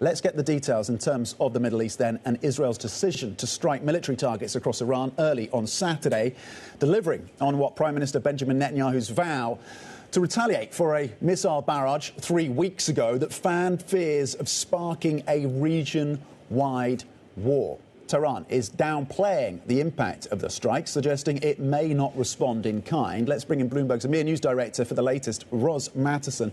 Let's get the details in terms of the Middle East then, and Israel's decision to strike military targets across Iran early on Saturday, delivering on what Prime Minister Benjamin Netanyahu's vow to retaliate for a missile barrage 3 weeks ago that fanned fears of sparking a region-wide war. Tehran is downplaying the impact of the strike, suggesting it may not respond in kind. Let's bring in Bloomberg's EMEA News Director for the latest, Mathieson.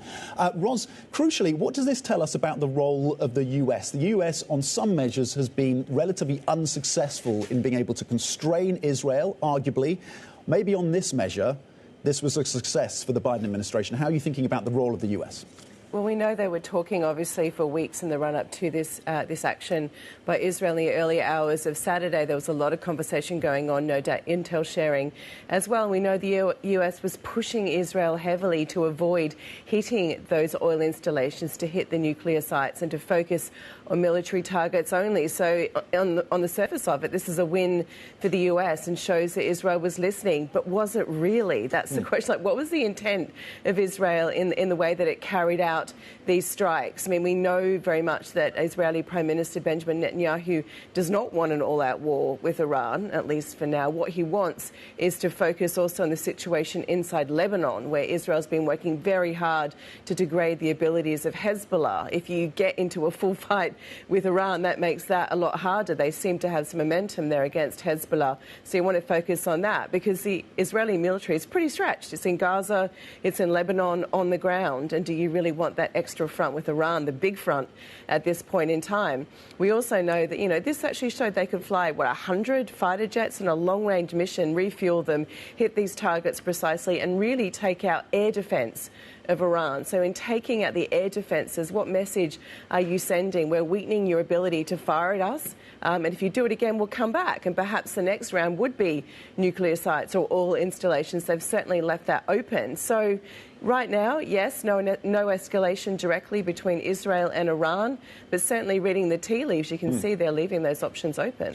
Ros, crucially, what does this tell us about the role of the US? The US, on some measures, has been relatively unsuccessful in being able to constrain Israel, arguably. Maybe on this measure, this was a success for the Biden administration. How are you thinking about the role of the US? Well, we know they were talking, obviously, for weeks in the run-up to this action by Israel in the early hours of Saturday. There was a lot of conversation going on, no doubt intel sharing as well. We know the US was pushing Israel heavily to avoid hitting those oil installations, to hit the nuclear sites and to focus on military targets only. So on the surface of it, this is a win for the US and shows that Israel was listening. But was it really? That's the question. Like, what was the intent of Israel in the way that it carried out these strikes? I mean, we know very much that Israeli Prime Minister Benjamin Netanyahu does not want an all-out war with Iran, at least for now. What he wants is to focus also on the situation inside Lebanon, where Israel's been working very hard to degrade the abilities of Hezbollah. If you get into a full fight with Iran, that makes that a lot harder. They seem to have some momentum there against Hezbollah. So you want to focus on that because the Israeli military is pretty stretched. It's in Gaza, it's in Lebanon on the ground. And do you really want that extra front with Iran, the big front at this point in time? We also know that, this actually showed they could fly, 100 fighter jets in a long-range mission, refuel them, hit these targets precisely, and really take out air defence of Iran. So in taking out the air defences, what message are you sending? We're weakening your ability to fire at us, and if you do it again, we'll come back. And perhaps the next round would be nuclear sites or oil installations. They've certainly left that open. So right now, yes, no escalation directly between Israel and Iran, but certainly reading the tea leaves, you can see they're leaving those options open.